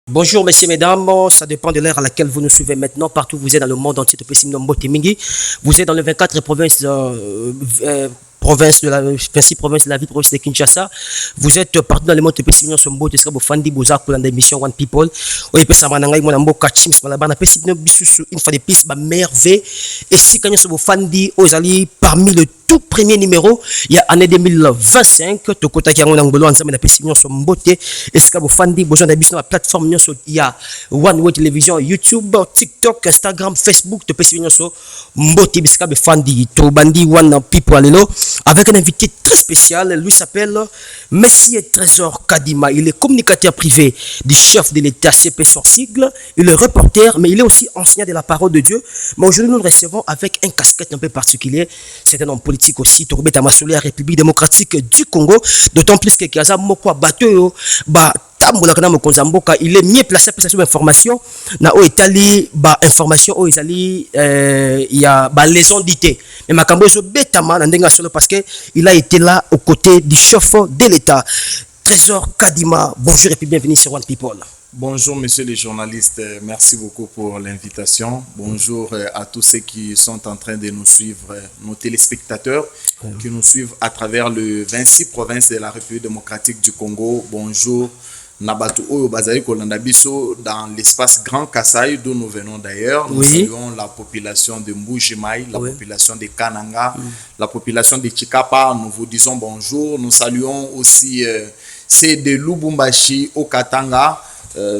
Bonjour messieurs, mesdames, ça dépend de l'heure à laquelle vous nous suivez maintenant, partout où vous êtes dans le monde entier, vous êtes dans les 24 provinces, province de la 26 provinces de la ville province de Kinshasa. Vous êtes partout dans le monde depuis Simon Sombo, de Sabo Fandi Boza pour l'émission One People. Oui, puis ça m'a nangai mon ambo Kachims malaba na pesi no bisusu une fois de plus ba merveille et si kanyo Sabo Fandi ozali parmi le tout premier numéro il y a année 2025 tokota ki ngona ngolo nzambe na pesi nyonso mbote et Sabo Fandi besoin d'habiter sur la plateforme nyonso il y a One Way Television, YouTube, TikTok, Instagram, Facebook te pesi nyonso mbote biska be Fandi to bandi One People alelo avec un invité très spécial. Lui s'appelle Messier Trésor Kadima. Il est communicateur privé du chef de l'État, CP son sigle. Il est reporter, mais il est aussi enseignant de la parole de Dieu. Mais aujourd'hui, nous le recevons avec un casquette un peu particulier. C'est un homme politique aussi. Tourbe Tamassolé, la République démocratique du Congo. D'autant plus que Kaza Mokwa Bateau, il est mieux placé pour cette information. Na o Italie, information o Italie, il y a les ondités. Mais Makambo zo betama nandenga solo parce que il a été là aux côtés du chef de l'État. Trésor Kadima, bonjour et puis bienvenue sur One People. Bonjour messieurs les journalistes, merci beaucoup pour l'invitation. Bonjour à tous ceux qui sont en train de nous suivre, nos téléspectateurs qui nous suivent à travers le 26 provinces de la République démocratique du Congo. Bonjour Nabatu Oyo Bazali Kolandabiso dans l'espace Grand Kasaï d'où nous venons d'ailleurs. Nous saluons la population de Mbujimaï, la population de Kananga, la population de Chikapa. Nous vous disons bonjour. Nous saluons aussi ceux de Lubumbashi au Katanga.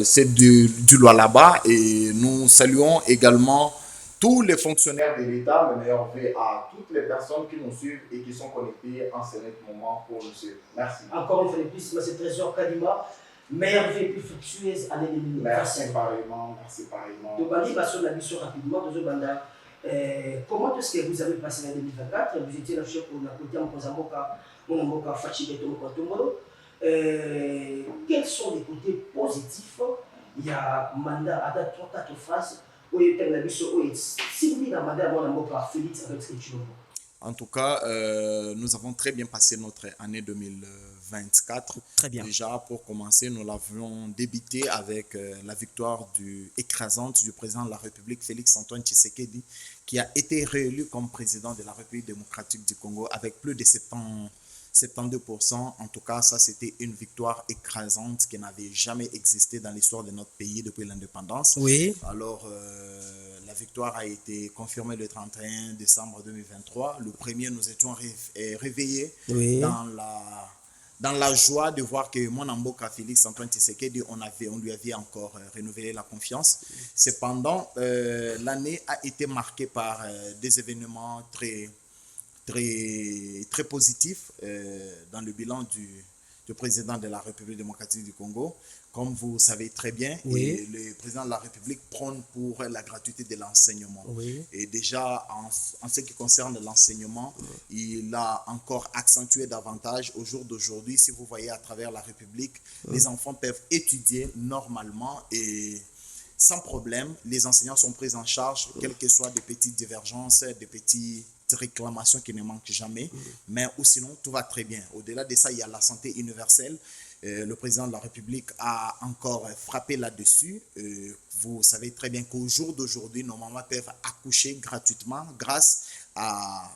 C'est du Lualaba et nous saluons également tous les fonctionnaires de l'État, le meilleur vœu à toutes les personnes qui nous suivent et qui sont connectées en ce moment pour nous suivre. Merci. Encore une fois de plus, c'est Trésor Kadima, meilleur vœu plus fructueuse année 2025. Merci pareillement, merci pareillement. Donc, Bandi Basso la mission rapidement, comment est-ce que vous avez passé l'année 2024? Vous étiez le chef pour la côté en Kozamboka, mon Fachi Tomoko. Quels sont les côtés positifs? Il y a un mandat à 3-4 phrases où il y a un mandat à Félix avec ce que tu veux. En tout cas, nous avons très bien passé notre année 2024. Très bien. Déjà, pour commencer, nous l'avions débuté avec la victoire écrasante du président de la République, Félix Antoine Tshisekedi, qui a été réélu comme président de la République démocratique du Congo avec plus de 72%. En tout cas, ça, c'était une victoire écrasante qui n'avait jamais existé dans l'histoire de notre pays depuis l'indépendance. Oui. Alors, la victoire a été confirmée le 31 décembre 2023. Le premier, nous étions réveillés dans la joie de voir que mon amboka Félix Antoine Tshisekedi, on lui avait encore renouvelé la confiance. Cependant, l'année a été marquée par des événements très positif dans le bilan du président de la République démocratique du Congo. Comme vous savez très bien, et le président de la République prône pour la gratuité de l'enseignement. Et déjà, en ce qui concerne l'enseignement, il a encore accentué davantage au jour d'aujourd'hui. Si vous voyez à travers la République, les enfants peuvent étudier normalement et sans problème. Les enseignants sont pris en charge, quelles que soient des petites divergences, des petites réclamations qui ne manquent jamais, mais ou sinon tout va très bien. Au-delà de ça, il y a la santé universelle. Le président de la République a encore frappé là-dessus. Vous savez très bien qu'au jour d'aujourd'hui, nos mamans peuvent accoucher gratuitement grâce à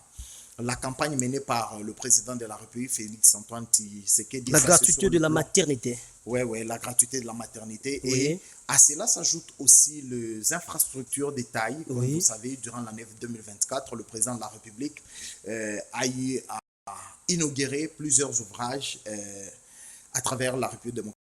la campagne menée par le président de la République, Félix Antoine Tshisekedi. La gratuité de la maternité. Oui, la gratuité de la maternité. Et à cela s'ajoutent aussi les infrastructures de taille. Comme vous savez, durant l'année 2024, le président de la République a inauguré plusieurs ouvrages à travers la République démocratique.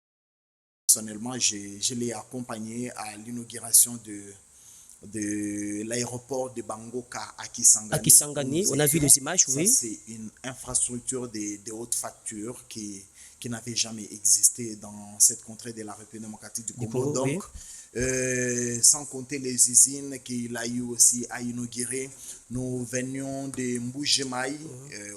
Personnellement, je l'ai accompagné à l'inauguration de l'aéroport de Bangoka à Kisangani. À Kisangani, on a vu les images, oui. C'est une infrastructure de haute facture qui n'avait jamais existé dans cette contrée de la République démocratique du Congo. Donc, sans compter les usines qu'il a eu aussi à inaugurer, nous venions de Mbujimaï,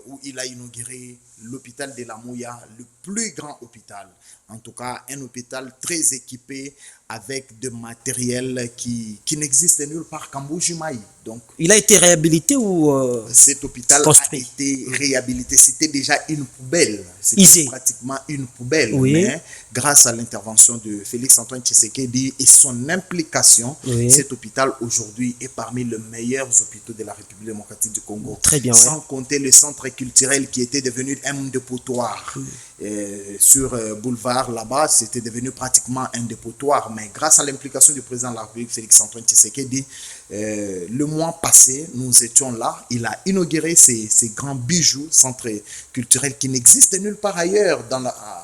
où il a inauguré l'hôpital de la Mouya, le plus grand hôpital. En tout cas, un hôpital très équipé avec de matériel qui n'existe nulle part qu'en Mbujimaï. Donc, il a été réhabilité ou cet hôpital construit? A été réhabilité. C'était déjà une poubelle. C'était pratiquement une poubelle, mais grâce à l'intervention de Félix-Antoine Tshisekedi et son implication, cet hôpital aujourd'hui est parmi les meilleurs hôpitaux de la République démocratique du Congo. Très bien. Sans compter le centre culturel qui était devenu un dépotoir. Sur boulevard là-bas, c'était devenu pratiquement un dépotoir, mais grâce à l'implication du président de la République, Félix-Antoine Tshisekedi, le mois passé, nous étions là. Il a inauguré ces grands bijoux, centres culturels qui n'existent nulle part ailleurs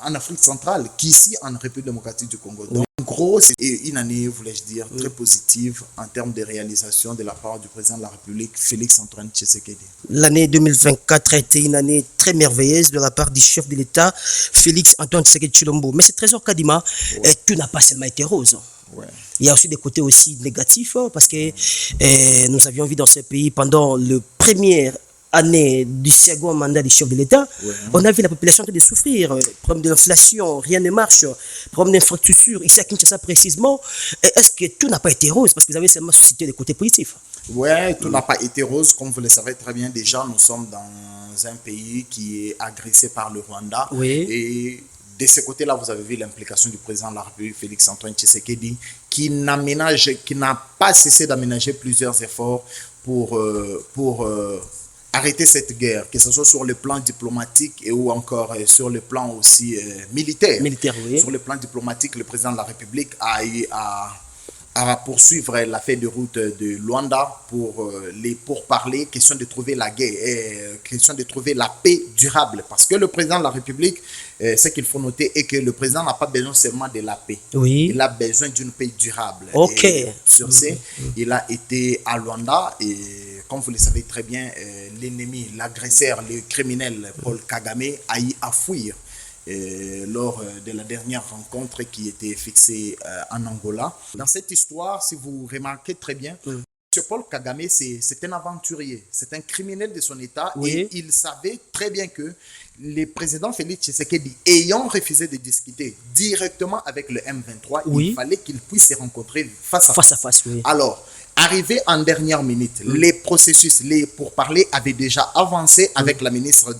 en Afrique centrale qu'ici en République démocratique du Congo. Donc, en gros, c'est une année, voulais-je dire, très positive en termes de réalisation de la part du président de la République, Félix-Antoine Tshisekedi. L'année 2024 a été une année très merveilleuse de la part du chef de l'État, Félix-Antoine Tshisekedi Tshilombo. Mais ce Trésor Kadima, tout n'a pas seulement été rose. Il y a aussi des côtés aussi négatifs parce que nous avions vu dans ce pays pendant le premier année du second mandat du chef de l'État, on a vu la population en train de souffrir, problème de l'inflation, rien ne marche, problème d'infrastructure, ici à Kinshasa précisément. Est-ce que tout n'a pas été rose parce que vous avez seulement suscité des côtés positifs? Oui, tout n'a pas été rose, comme vous le savez très bien déjà, nous sommes dans un pays qui est agressé par le Rwanda et de ce côté-là, vous avez vu l'implication du président de la République, Félix-Antoine Tshisekedi, qui n'a pas cessé d'aménager plusieurs efforts pour arrêter cette guerre, que ce soit sur le plan diplomatique et ou encore sur le plan aussi militaire. Sur le plan diplomatique, le président de la République a eu à poursuivre la feuille de route de Luanda pour parler, question de trouver la guerre, question de trouver la paix durable. Parce que le président de la République, ce qu'il faut noter est que le président n'a pas besoin seulement de la paix. Il a besoin d'une paix durable. Et sur ce, il a été à Luanda et comme vous le savez très bien, l'ennemi, l'agresseur, le criminel Paul Kagame a eu à fuir lors de la dernière rencontre qui était fixée en Angola. Dans cette histoire, si vous remarquez très bien, M. Paul Kagame, c'est un aventurier, c'est un criminel de son État et il savait très bien que le président Félix Tshisekedi, ayant refusé de discuter directement avec le M23, il fallait qu'il puisse se rencontrer face à face. Alors, arrivé en dernière minute, les processus, les pourparlers avaient déjà avancé avec la ministre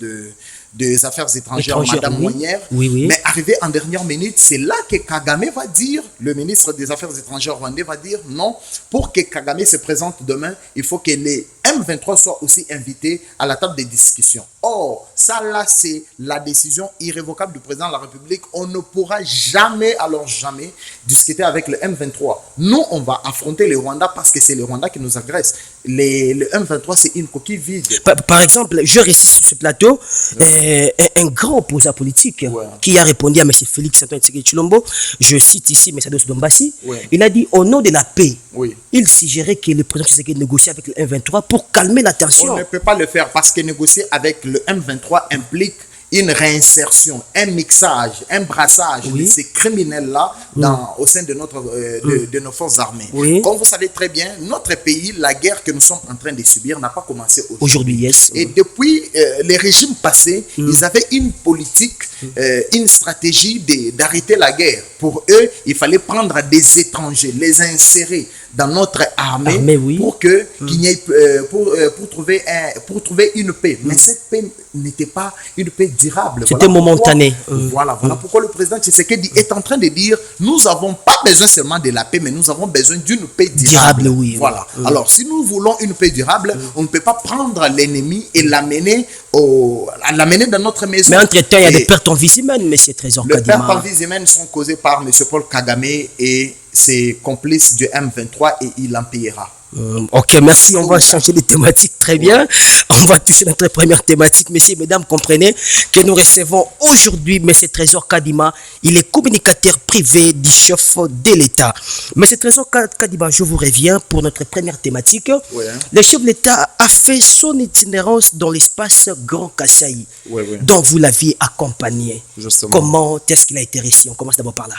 des Affaires étrangères, Madame Mounière. Mais arrivé en dernière minute, c'est là que Kagame va dire, le ministre des Affaires étrangères rwandais va dire non, pour que Kagame se présente demain, il faut que les M23 soient aussi invités à la table des discussions. Or, ça là, c'est la décision irrévocable du président de la République. On ne pourra jamais, alors jamais, discuter avec le M23. Nous, on va affronter le Rwanda parce que c'est le Rwanda qui nous agresse. Le M23, c'est une coquille vide. Par exemple, je récite sur ce plateau un grand opposant politique qui a répondu à M. Félix-Antoine Tshisekedi Tshilombo. Je cite ici M. Ados Dombassi. Il a dit au nom de la paix, il suggérait que le président Tshisekedi négocie avec le M23 pour calmer la tension. On ne peut pas le faire parce que négocier avec le M23 implique une réinsertion, un mixage, un brassage de ces criminels-là au sein de nos forces armées. Comme vous savez très bien, notre pays, la guerre que nous sommes en train de subir n'a pas commencé aujourd'hui. Et depuis les régimes passés, ils avaient une politique, une stratégie d'arrêter la guerre. Pour eux, il fallait prendre des étrangers, les insérer dans notre armée pour qu'il y ait, pour trouver une paix. Mais cette paix n'était pas une paix durable. C'était momentané. Voilà pourquoi le président Tshisekedi est en train de dire nous n'avons pas besoin seulement de la paix, mais nous avons besoin d'une paix durable. Alors, si nous voulons une paix durable, on ne peut pas prendre l'ennemi et l'amener dans notre maison. Mais entre-temps, il y a des pertes en vie humaines, M. Trésor Kadima. Les pertes en vie humaines sont causées par M. Paul Kagame et ses complices du M23 et il en payera. Ok, merci. On va changer de thématique. Très bien. On va toucher notre première thématique. Messieurs, mesdames, comprenez que nous recevons aujourd'hui M. Trésor Kadima. Il est communicateur privé du chef de l'État. M. Trésor Kadima, je vous reviens pour notre première thématique. Le chef de l'État a fait son itinérance dans l'espace Grand Kasaï, dont vous l'aviez accompagné. Justement. Comment est-ce qu'il a été réussi? On commence d'abord par là.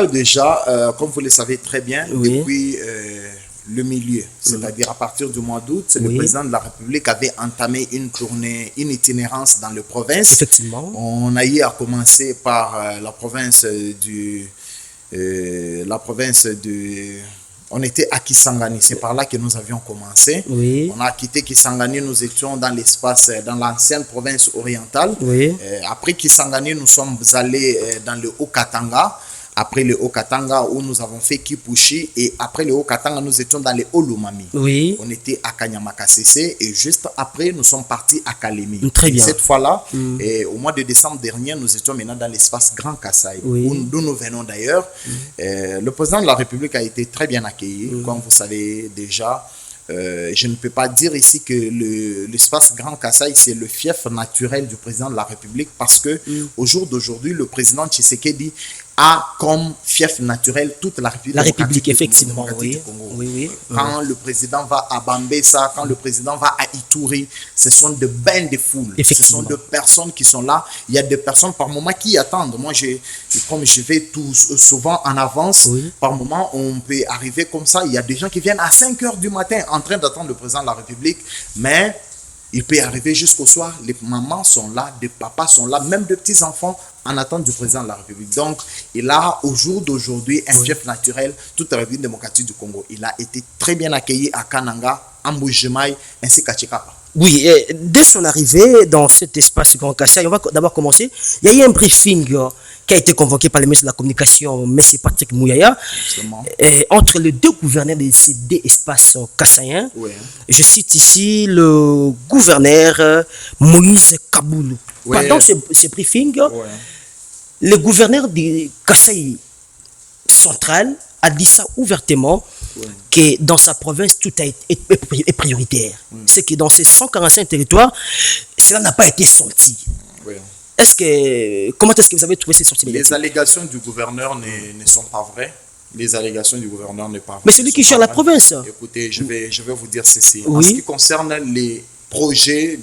Déjà, comme vous le savez très bien, depuis le milieu, c'est-à-dire à partir du mois d'août, le président de la République avait entamé une tournée, une itinérance dans les provinces. Effectivement. On a eu à commencer par la province On était à Kisangani, c'est par là que nous avions commencé. Oui. On a quitté Kisangani, nous étions dans l'espace, dans l'ancienne province orientale. Oui. Après Kisangani, nous sommes allés dans le Haut-Katanga. Après le Haut-Katanga, où nous avons fait Kipushi, et après le Haut-Katanga, nous étions dans le Haut-Lomami. Oui. On était à Kanyama-Kasese, et juste après, nous sommes partis à Kalemi. Très bien. Et cette fois-là, au mois de décembre dernier, nous étions maintenant dans l'espace Grand Kasaï, d'où nous venons d'ailleurs. Le président de la République a été très bien accueilli, comme vous savez déjà. Je ne peux pas dire ici que l'espace Grand Kasaï, c'est le fief naturel du président de la République, parce que au jour d'aujourd'hui, le président Tshisekedi a comme fief naturel toute la République. La République, effectivement, oui. Oui. Quand le président va à Bambessa, quand le président va à Ituri, ce sont de bains de foule. Ce sont de personnes qui sont là. Il y a des personnes par moment qui attendent. Moi, comme je vais souvent en avance, par moment, on peut arriver comme ça. Il y a des gens qui viennent à 5 h du matin en train d'attendre le président de la République. Mais il peut arriver jusqu'au soir. Les mamans sont là, des papas sont là, même des petits-enfants en attente du président de la République. Donc, il a au jour d'aujourd'hui un fief naturel, toute la République démocratique du Congo. Il a été très bien accueilli à Kananga, à Mbujimaï, ainsi qu'à Tchikapa. Oui, dès son arrivée dans cet espace Grand Kasaï, on va d'abord commencer. Il y a eu un briefing qui a été convoqué par le ministre de la Communication, M. Patrick Mouyaya, entre les deux gouverneurs de ces deux espaces kassaïens. Oui. Je cite ici le gouverneur Moïse Kaboulou. Oui. Pendant ce briefing, le gouverneur de Kasaï central a dit ça ouvertement, que dans sa province, tout est prioritaire. C'est que dans ces 145 territoires, cela n'a pas été sorti. Comment est-ce que vous avez trouvé ces sorties? Les allégations du gouverneur ne sont pas vraies. Les allégations du gouverneur ne sont pas vraies. Mais c'est lui qui gère la province. Écoutez, je vais vous dire ceci. En ce qui concerne les projets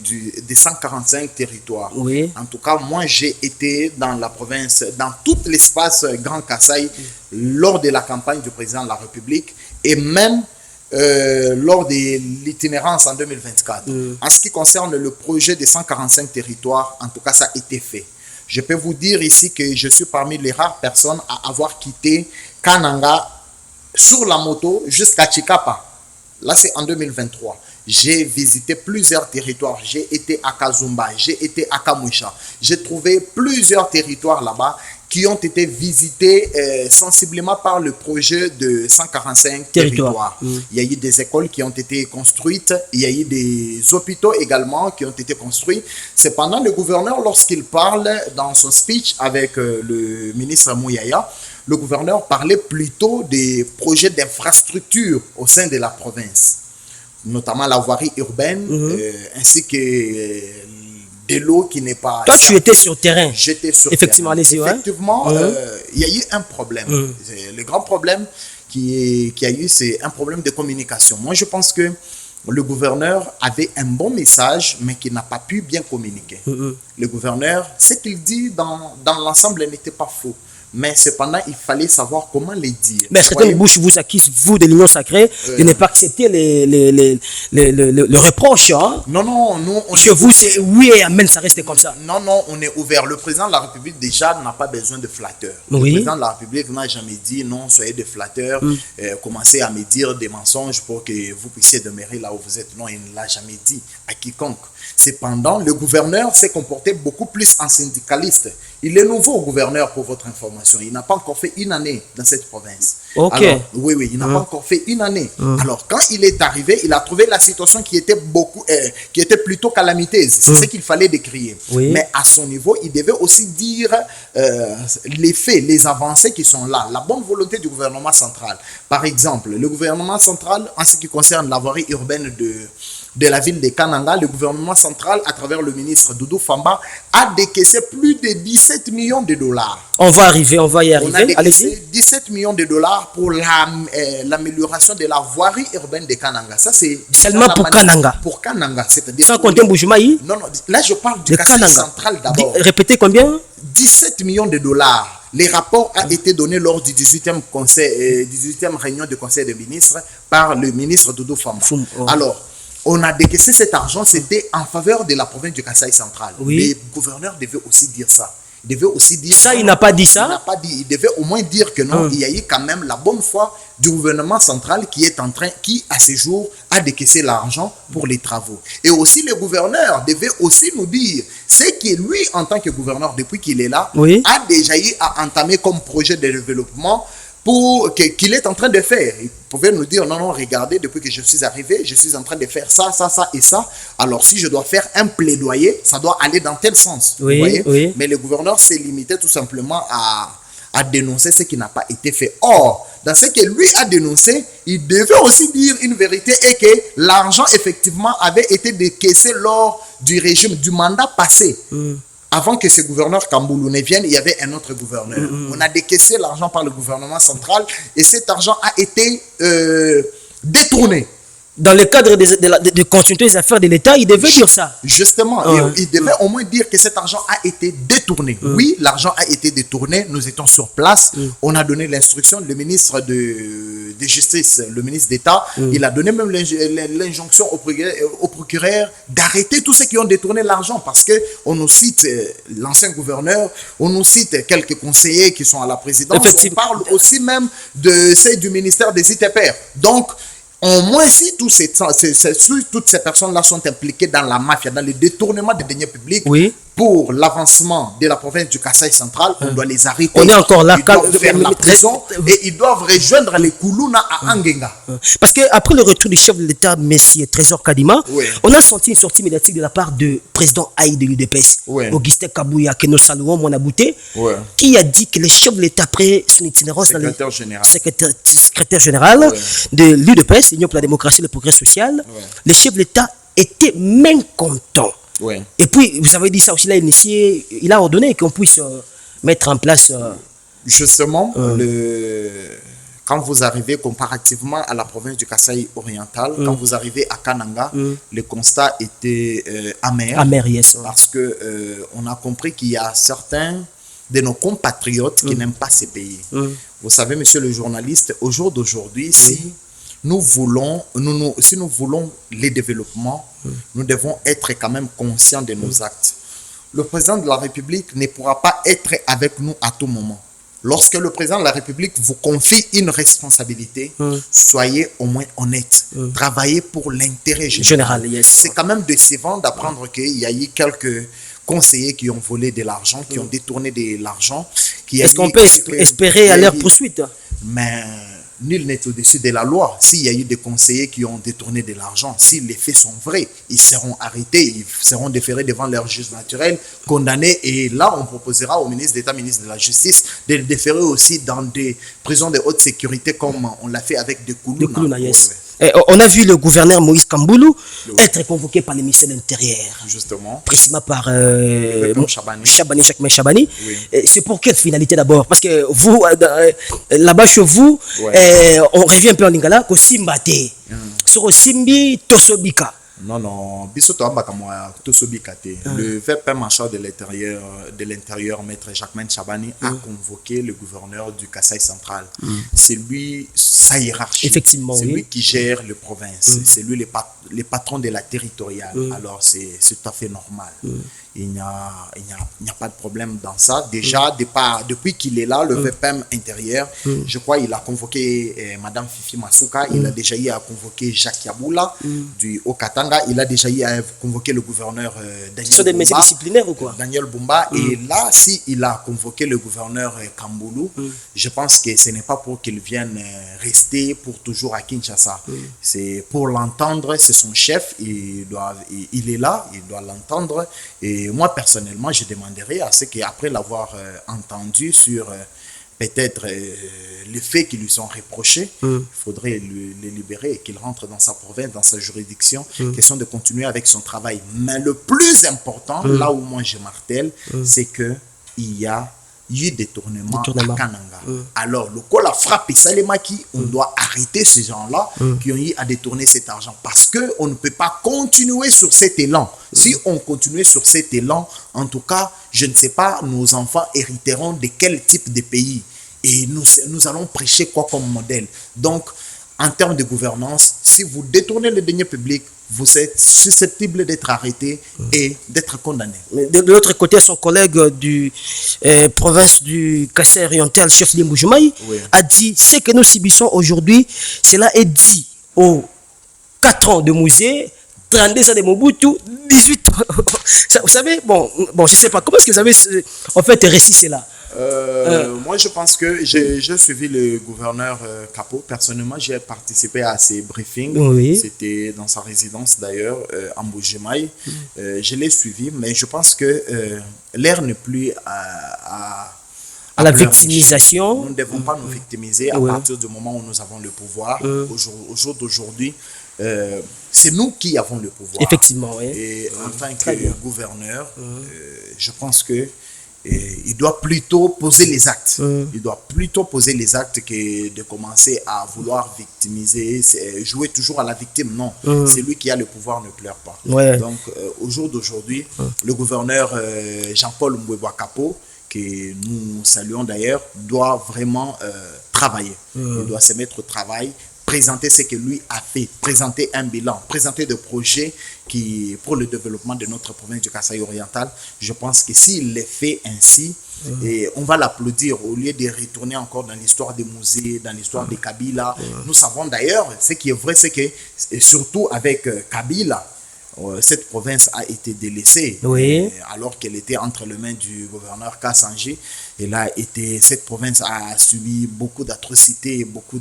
des 145 territoires. En tout cas, moi, j'ai été dans la province, dans tout l'espace Grand Kasaï, lors de la campagne du président de la République, et même lors de l'itinérance en 2024. En ce qui concerne le projet des 145 territoires, en tout cas, ça a été fait. Je peux vous dire ici que je suis parmi les rares personnes à avoir quitté Kananga sur la moto jusqu'à Tchikapa. Là, c'est en 2023. J'ai visité plusieurs territoires. J'ai été à Kazumba, j'ai été à Kamwisha. J'ai trouvé plusieurs territoires là-bas qui ont été visités sensiblement par le projet de 145 territoires. Il y a eu des écoles qui ont été construites, il y a eu des hôpitaux également qui ont été construits. Cependant, le gouverneur, lorsqu'il parle dans son speech avec le ministre Mouyaya, le gouverneur parlait plutôt des projets d'infrastructure au sein de la province, notamment la voirie urbaine, ainsi que de l'eau qui n'est pas... Toi, tu étais sur terrain. J'étais sur effectivement, terrain. Effectivement, il y a eu un problème. Le grand problème qui a eu, c'est un problème de communication. Moi, je pense que le gouverneur avait un bon message, mais qui n'a pas pu bien communiquer. Le gouverneur, ce qu'il dit dans l'ensemble n'était pas faux. Mais cependant, il fallait savoir comment les dire. Mais certaines bouches vous accusent, vous, de l'Union sacrée, de ne pas accepter le reproche. Hein? Non, nous, je vous dis oui et amen, ça reste comme ça. Non, on est ouvert. Le président de la République, déjà, n'a pas besoin de flatteurs. Le président de la République n'a jamais dit non, soyez des flatteurs, commencez à me dire des mensonges pour que vous puissiez demeurer là où vous êtes. Non, il ne l'a jamais dit à quiconque. Cependant, le gouverneur s'est comporté beaucoup plus en syndicaliste. Il est nouveau gouverneur, pour votre information. Il n'a pas encore fait une année dans cette province. Alors, oui, il n'a pas encore fait une année. Alors, quand il est arrivé, il a trouvé la situation qui était plutôt calamiteuse. C'est ce qu'il fallait décrire. Mais à son niveau, il devait aussi dire les faits, les avancées qui sont là, la bonne volonté du gouvernement central. Par exemple, le gouvernement central, en ce qui concerne la voirie urbaine de la ville de Kananga, le gouvernement central, à travers le ministre Doudou Famba, a décaissé plus de 17 millions de dollars. On va y arriver. On a décaissé 17 millions de dollars pour l'amélioration de la voirie urbaine de Kananga. Ça, c'est seulement pour Kananga. Pour Kananga, c'est-à-dire sans compter Mbujimaï. Non, là je parle du Kasaï central d'abord. Répétez combien? 17 millions de dollars. Les rapports ont été donnés lors du 18e réunion du Conseil des ministres par le ministre Doudou Famba. Alors, on a décaissé cet argent, c'était en faveur de la province du Kasaï central. Le gouverneur devait aussi dire ça. Il devait aussi dire... Ça, il n'a pas dit ça. Il n'a pas dit. Il devait au moins dire que non, il y a eu quand même la bonne foi du gouvernement central qui à ce jour, a décaissé l'argent pour les travaux. Et aussi, le gouverneur devait aussi nous dire ce que lui, en tant que gouverneur, depuis qu'il est là, a déjà eu à entamer comme projet de développement qu'il est en train de faire. Il pouvait nous dire, non, non, regardez, depuis que je suis arrivé, je suis en train de faire ça, ça, ça et ça. Alors, si je dois faire un plaidoyer, ça doit aller dans tel sens. Vous voyez? Mais le gouverneur s'est limité tout simplement à dénoncer ce qui n'a pas été fait. Or, dans ce que lui a dénoncé, il devait aussi dire une vérité et que l'argent, effectivement, avait été décaissé lors du régime, du mandat passé. Avant que ce gouverneur Kamboulou ne vienne, il y avait un autre gouverneur. On a décaissé l'argent par le gouvernement central et cet argent a été détourné. Dans le cadre de continuité des affaires de l'État, il devait dire ça. Justement, il devait au moins dire que cet argent a été détourné. Oui, l'argent a été détourné. Nous étions sur place. On a donné l'instruction. Le ministre de Justice, le ministre d'État, il a donné même l'injonction au procureur d'arrêter tous ceux qui ont détourné l'argent parce qu'on nous cite l'ancien gouverneur, on nous cite quelques conseillers qui sont à la présidence. On parle aussi même de ceux du ministère des ITPR. Donc, au moins, si toutes ces personnes-là sont impliquées dans la mafia, dans le détournement des deniers publics, pour l'avancement de la province du Kasaï central, on doit les arrêter. On est encore là. Ils doivent faire la prison et ils doivent rejoindre les Koulouna à Angenga. Parce qu'après le retour du chef de l'État, M. Trésor Kadima, on a senti une sortie médiatique de la part du président Haï de l'UDPS, Augustin Kabouya, que nous saluons, mon abouté, qui a dit que le chef de l'État, après son itinérance dans le secrétaire général de l'UDPS, l'Union pour la démocratie et le progrès social, le chef de l'État était mécontent. Et puis, vous avez dit ça aussi, il a ordonné qu'on puisse mettre en place... Justement, quand vous arrivez comparativement à la province du Kasaï oriental, quand vous arrivez à Kananga, le constat était amer. Amer, yes. Parce qu'on a compris qu'il y a certains de nos compatriotes qui n'aiment pas ces pays. Vous savez, monsieur le journaliste, au jour d'aujourd'hui, si nous voulons les développements, nous devons être quand même conscients de nos actes. Le président de la République ne pourra pas être avec nous à tout moment. Lorsque le président de la République vous confie une responsabilité, soyez au moins honnête. Travaillez pour l'intérêt général. C'est quand même décevant d'apprendre qu'il y a eu quelques conseillers qui ont volé de l'argent, qui ont détourné de l'argent. Est-ce qu'on peut espérer à leur poursuite? Mais nul n'est au-dessus de la loi. S'il y a eu des conseillers qui ont détourné de l'argent, si les faits sont vrais, ils seront arrêtés, ils seront déférés devant leur juge naturel, condamnés. Et là, on proposera au ministre d'État, ministre de la Justice, de les déférer aussi dans des prisons de haute sécurité, comme on l'a fait avec des Koulouna. On a vu le gouverneur Moïse Kamboulou être convoqué par le ministère de l'Intérieur. Justement. Précisément par Chabani. C'est pour quelle finalité d'abord? Parce que vous, là-bas chez vous, on revient un peu en lingala, ko simbate. Sur Simbi Tosobika. Non, le VP marchand de l'intérieur, maître Jacquemain Chabani, a convoqué le gouverneur du Kasaï central. C'est lui, sa hiérarchie. Effectivement, c'est lui qui gère les provinces. C'est lui le patron de la territoriale. Alors, c'est tout à fait normal. Il n'y a pas de problème dans ça. Déjà, depuis qu'il est là, le VPM intérieur, je crois qu'il a convoqué Madame Fifi Masuka, il a déjà eu à convoquer Jacques Yaboula du Haut-Katanga, il a déjà eu à convoquer le gouverneur Daniel Bumba. Ce sont des mesures disciplinaires ou quoi? Daniel Bumba. Et là, s'il a convoqué le gouverneur Kamboulou, je pense que ce n'est pas pour qu'il vienne rester pour toujours à Kinshasa. C'est pour l'entendre, c'est son chef, il est là, il doit l'entendre. Et moi, personnellement, je demanderais à ce qu'après l'avoir entendu sur peut-être les faits qui lui sont reprochés, il faudrait le libérer et qu'il rentre dans sa province, dans sa juridiction. Question de continuer avec son travail. Mais le plus important, là où moi je martèle, c'est qu'il y a eu détournement à Kananga. Alors, le col a frappé Salemaki, on doit arrêter ces gens-là qui ont eu à détourner cet argent parce qu'on ne peut pas continuer sur cet élan. Si on continuait sur cet élan, en tout cas, je ne sais pas, nos enfants hériteront de quel type de pays. Et nous allons prêcher quoi comme modèle. Donc, en termes de gouvernance, si vous détournez les deniers publics, vous êtes susceptible d'être arrêté et d'être condamné. De l'autre côté, son collègue du province du Kassai oriental, chef Limboujumaï, a dit ce que nous subissons aujourd'hui, cela est dit aux 4 ans de musée, 32 ans de Mobutu, 18 ans. Vous savez, bon, je ne sais pas, comment est-ce que vous avez en fait réussi cela? Moi, je pense que j'ai suivi le gouverneur Capo. Personnellement, j'ai participé à ses briefings. Oui. C'était dans sa résidence d'ailleurs, en Mbujimaï. Je l'ai suivi, mais je pense que l'ère n'est plus à la victimisation. Nous ne devons pas nous victimiser à partir du moment où nous avons le pouvoir. Au jour d'aujourd'hui, c'est nous qui avons le pouvoir. Effectivement, oui. Et en tant que gouverneur, je pense que il doit plutôt poser les actes. Il doit plutôt poser les actes que de commencer à vouloir victimiser, jouer toujours à la victime. Non, c'est lui qui a le pouvoir, ne pleure pas. Donc, au jour d'aujourd'hui, le gouverneur Jean-Paul Mbouébois Capo, que nous saluons d'ailleurs, doit vraiment travailler. Il doit se mettre au travail, présenter ce que lui a fait, présenter un bilan, présenter des projets pour le développement de notre province du Kasaï oriental. Je pense que s'il les fait ainsi, et on va l'applaudir au lieu de retourner encore dans l'histoire des musées, dans l'histoire des Kabila. Nous savons d'ailleurs, ce qui est vrai, c'est que surtout avec Kabila, cette province a été délaissée alors qu'elle était entre les mains du gouverneur Kassanji. Cette province a subi beaucoup d'atrocités, beaucoup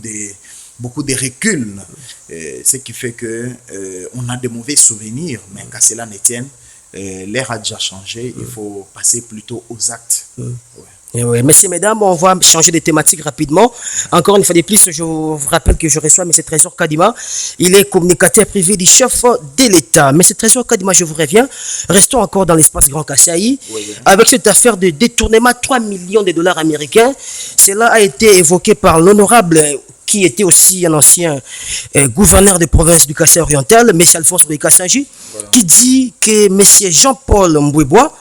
de recul, ce qui fait que on a de mauvais souvenirs, mais qu'à cela ne tienne, l'ère a déjà changé, il faut passer plutôt aux actes. Oui, messieurs, mesdames, on va changer de thématique rapidement. Encore une fois de plus, je vous rappelle que je reçois M. Trésor Kadima. Il est communicateur privé du chef de l'État. M. Trésor Kadima, je vous reviens. Restons encore dans l'espace Grand Kasaï. Avec cette affaire de détournement, 3 millions de dollars américains. Cela a été évoqué par l'honorable qui était aussi un ancien gouverneur de province du Kassai oriental, M. Alphonse Kassanji, qui dit que M. Jean-Paul Mbouébois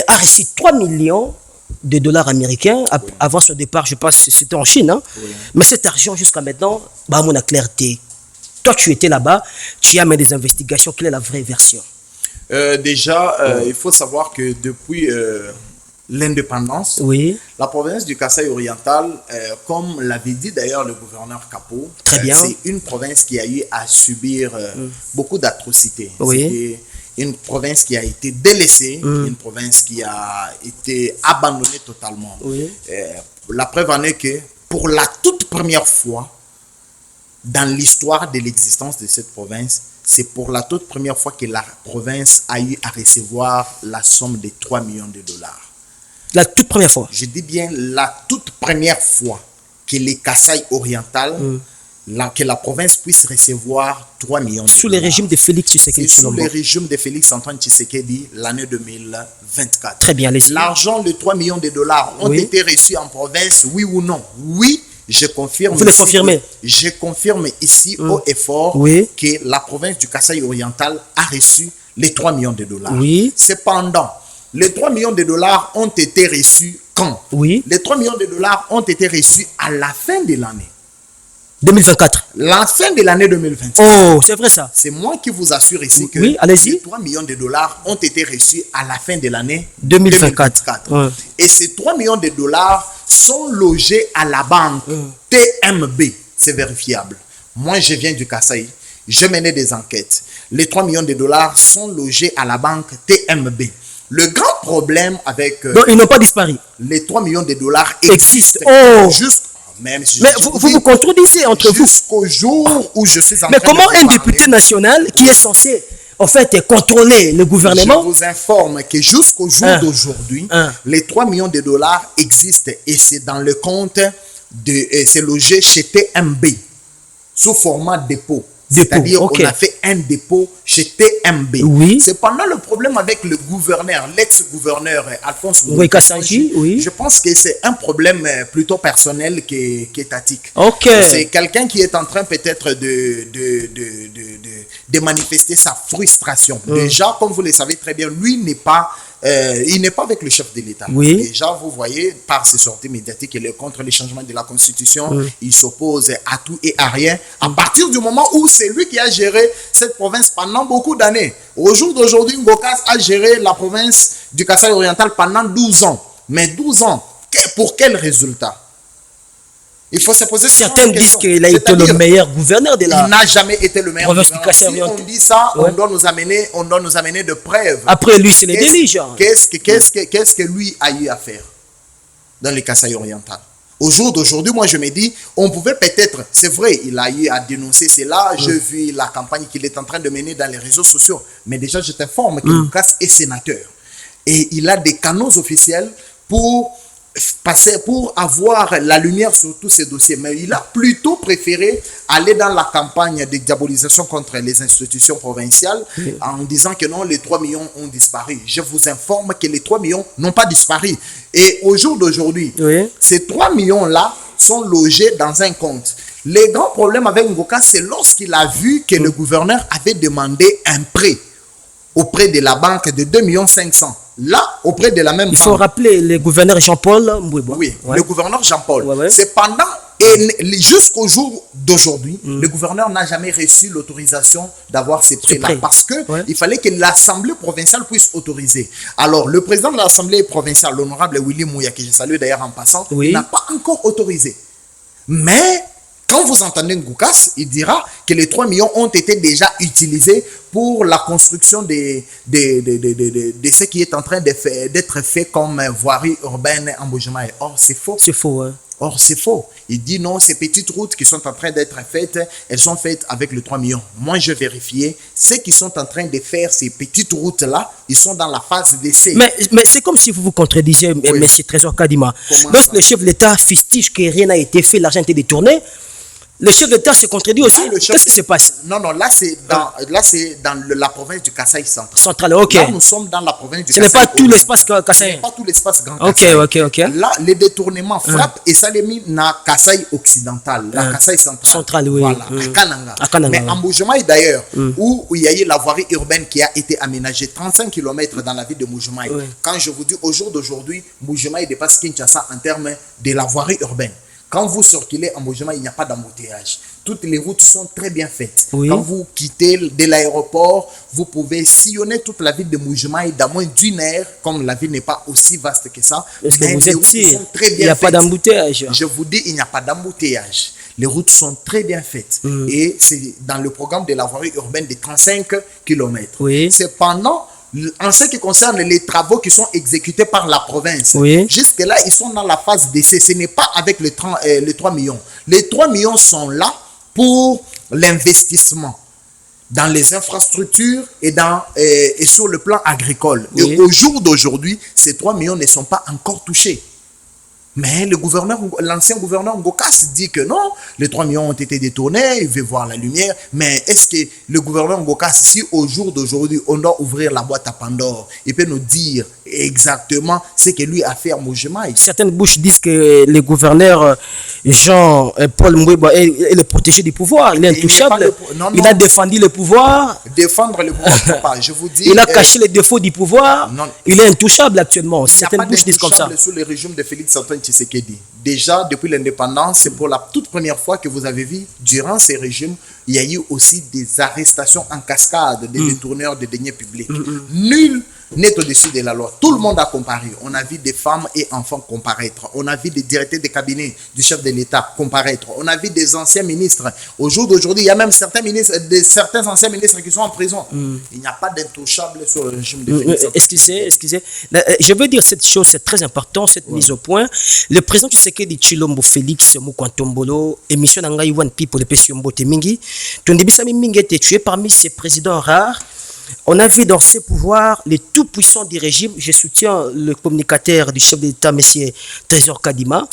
a reçu 3 millions de dollars américains avant son départ, je pense que c'était en Chine. Hein? Mais cet argent, jusqu'à maintenant, bah, mon clarté. Toi, tu étais là-bas, tu as mené des investigations. Quelle est la vraie version? Il faut savoir que depuis l'indépendance, la province du Kasaï oriental, comme l'avait dit d'ailleurs le gouverneur Capo, c'est une province qui a eu à subir beaucoup d'atrocités. C'était une province qui a été délaissée, une province qui a été abandonnée totalement. La preuve en est que pour la toute première fois dans l'histoire de l'existence de cette province, c'est pour la toute première fois que la province a eu à recevoir la somme de 3 millions de dollars. La toute première fois? Je dis bien la toute première fois que les Kasaï oriental, que la province puisse recevoir 3 millions de dollars. Sous le régime de Félix Tshisekedi. Sous le régime de Félix Antoine Tshisekedi, l'année 2024. Très bien, allez-y. L'argent de 3 millions de dollars ont été reçus en province, oui ou non? Oui, je confirme. Vous le confirmez? Je confirme ici haut et fort que la province du Kasaï oriental a reçu les 3 millions de dollars. Cependant, les 3 millions de dollars ont été reçus quand? Les 3 millions de dollars ont été reçus à la fin de l'année 2024. La fin de l'année 2024. Oh, c'est vrai ça? C'est moi qui vous assure ici que les 3 millions de dollars ont été reçus à la fin de l'année 2024. Et ces 3 millions de dollars sont logés à la banque TMB. C'est vérifiable. Moi, je viens du Kasaï. Je menais des enquêtes. Les 3 millions de dollars sont logés à la banque TMB. Le grand problème avec... Donc, ils n'ont pas disparu. Les 3 millions de dollars existent. Mais vous contredisez entre vous. Jusqu'au jour où je suis en train Mais comment un député national qui est censé, en fait, contrôler le gouvernement... Je vous informe que jusqu'au jour d'aujourd'hui, les 3 millions de dollars existent et c'est dans le compte, c'est logé chez TMB, sous format dépôt. C'est-à-dire qu'on a fait un dépôt chez TMB. Cependant, le problème avec le gouverneur, l'ex-gouverneur Alphonse Kassanji, je pense que c'est un problème plutôt personnel qu'étatique. C'est quelqu'un qui est en train peut-être de manifester sa frustration. Déjà, comme vous le savez très bien, lui n'est pas il n'est pas avec le chef de l'État. Oui. Déjà, vous voyez, par ses sorties médiatiques, il est contre les changements de la Constitution. Il s'oppose à tout et à rien. À partir du moment où c'est lui qui a géré cette province pendant beaucoup d'années. Au jour d'aujourd'hui, Ngokaz a géré la province du Kasaï oriental pendant 12 ans. Mais 12 ans, pour quel résultat? Il faut se poser certains disent qu'il a été le meilleur gouverneur de la. Il n'a jamais été le meilleur gouverneur. Si on dit ça, on doit nous amener de preuves. Après lui, c'est les dirigeants. Qu'est-ce que lui a eu à faire dans le Kasaï oriental? Au jour d'aujourd'hui, moi je me dis, on pouvait peut-être, c'est vrai, il a eu à dénoncer cela. J'ai vu la campagne qu'il est en train de mener dans les réseaux sociaux. Mais déjà, je t'informe que Lucas est sénateur. Et il a des canaux officiels pour avoir la lumière sur tous ces dossiers. Mais il a plutôt préféré aller dans la campagne de diabolisation contre les institutions provinciales en disant que non, les 3 millions ont disparu. Je vous informe que les 3 millions n'ont pas disparu. Et au jour d'aujourd'hui, ces 3 millions-là sont logés dans un compte. Le grand problème avec Ngoka, c'est lorsqu'il a vu que le gouverneur avait demandé un prêt auprès de la banque de 2,5 millions. Là, auprès de la même banque. Il faut rappeler le gouverneur Jean-Paul Mbouébois. Oui, le gouverneur Jean-Paul. Cependant, jusqu'au jour d'aujourd'hui, le gouverneur n'a jamais reçu l'autorisation d'avoir ces prêts-là. Parce qu'il fallait que l'Assemblée provinciale puisse autoriser. Alors, le président de l'Assemblée provinciale, l'honorable Willy Mouya, que je salue d'ailleurs en passant, n'a pas encore autorisé. Mais quand vous entendez Ngoukas, il dira que les 3 millions ont été déjà utilisés pour la construction de ce qui est en train d'être fait comme voirie urbaine en Mbuji-Mayi. Or, c'est faux. C'est faux, hein. Or, c'est faux. Il dit non, ces petites routes qui sont en train d'être faites, elles sont faites avec les 3 millions. Moi, je vérifiais, ceux qui sont en train de faire ces petites routes-là, ils sont dans la phase d'essai. Mais c'est comme si vous vous contredisiez, M. Trésor Kadima. Lorsque le chef de l'État fustige que rien n'a été fait, l'argent a été détourné, le chef d'État se contredit aussi. Qu'est-ce qui se passe? Non, là c'est dans la province du Kasaï central. Ok. Là, nous sommes dans la province du Kasaï. Ce n'est pas tout l'espace Kasaï. Ce n'est pas tout l'espace Grand Kasaï. Ok. Là, les détournements frappent et ça les mis dans Kasaï occidental, la Kasaï central. Oui. Voilà, à Kananga. Mais en Mbuji-Mayi d'ailleurs, où il y a eu la voirie urbaine qui a été aménagée 35 km dans la ville de Mbuji-Mayi. Quand je vous dis au jour d'aujourd'hui, Mbuji-Mayi dépasse Kinshasa en termes de la voirie urbaine. Quand vous circulez en Mbuji-Mayi, il n'y a pas d'embouteillage. Toutes les routes sont très bien faites. Quand vous quittez de l'aéroport, vous pouvez sillonner toute la ville de Mbuji-Mayi dans moins d'1 heure, comme la ville n'est pas aussi vaste que ça. Mais les routes sont très bien faites. Il n'y a pas d'embouteillage. Je vous dis, il n'y a pas d'embouteillage. Les routes sont très bien faites. Et c'est dans le programme de la voirie urbaine de 35 km. Cependant, en ce qui concerne les travaux qui sont exécutés par la province, jusque-là, ils sont dans la phase d'essai. Ce n'est pas avec les 3 millions. Les 3 millions sont là pour l'investissement dans les infrastructures et sur le plan agricole. Et au jour d'aujourd'hui, ces 3 millions ne sont pas encore touchés. Mais l'ancien gouverneur Ngokas dit que non, les 3 millions ont été détournés, il veut voir la lumière. Mais est-ce que le gouverneur Ngokas, si au jour d'aujourd'hui, on doit ouvrir la boîte à Pandore, il peut nous dire exactement ce que lui a fait à Mbuji-Mayi? Certaines bouches disent que le gouverneur Jean-Paul Mbouébois est le protégé du pouvoir. Il est intouchable. Il a défendu le pouvoir. Défendre le pouvoir, pas. Je vous dis. Il a caché les défauts du pouvoir. Il est intouchable actuellement. Certaines bouches disent comme ça. Sous le régime de Félix-Antoine Tshisekedi. Déjà, depuis l'indépendance, c'est pour la toute première fois que vous avez vu, durant ces régimes, il y a eu aussi des arrestations en cascade des détourneurs de deniers publics. Nul n'est au-dessus de la loi. Tout le monde a comparé. On a vu des femmes et enfants comparaître. On a vu des directeurs de cabinet du chef de l'État comparaître. On a vu des anciens ministres. Au jour d'aujourd'hui, il y a même certains anciens ministres qui sont en prison. Il n'y a pas d'intouchable sur le régime de Félix. Excusez. Je veux dire cette chose, c'est très important, cette mise au point. Le président Tshisekedi Tshilombo Félix Moukantombolo, émission Nangai One People, le Pessiombo Temingi, Tondebisami Mingi était tué parmi ces présidents rares. On a vu dans ses pouvoirs les tout-puissants du régime. Je soutiens le communicateur du chef de l'État, M. Trésor Kadima.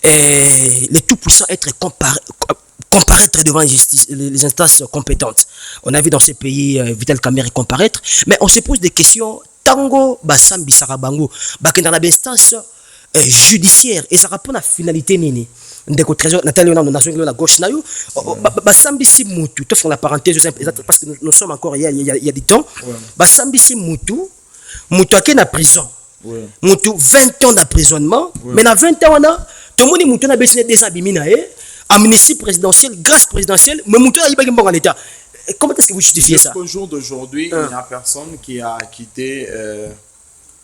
Et les tout-puissants être comparaître devant les instances compétentes. On a vu dans ces pays Vital Kamerhe comparaître. Mais on se pose des questions. Tango, Basambi Sarabango, dans l'instance judiciaire. Et ça répond à la finalité nini. Ndeko Trésor, Nathalie, on a la gauche, Basambisi Moutou, te font la parenthèse parce que nous sommes encore il y a du temps. Basambisi Moutou, Moutouake na prison. Oui. Moutou 20 ans d'emprisonnement. Mais dans 20 ans, tout le monde Moutou na baissé des abimina, amnistie présidentielle, grâce présidentielle, mais Moutou a eu en l'état. Comment est-ce que vous justifiez ça? Jusqu'au jour d'aujourd'hui, il n'y a personne qui a quitté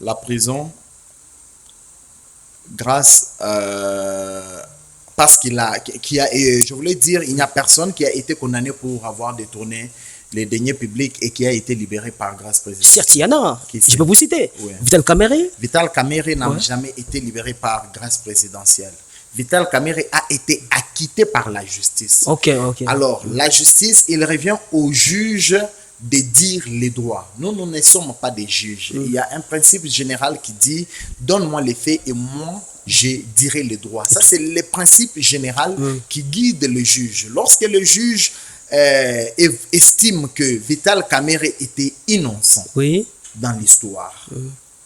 la prison grâce parce je voulais dire, il n'y a personne qui a été condamné pour avoir détourné les deniers publics et qui a été libéré par grâce présidentielle. Certes, il y en a. Je peux vous citer. Oui. Vital Kamerhe. Vital Kamerhe n'a jamais été libéré par grâce présidentielle. Vital Kamerhe a été acquitté par la justice. Ok. Alors, la justice, il revient au juge de dire les droits. Nous ne sommes pas des juges. Il y a un principe général qui dit « Donne-moi les faits et moi, je dirai les droits ». Ça, c'est le principe général qui guide le juge. Lorsque le juge estime que Vital Kamerhe était innocent dans l'histoire,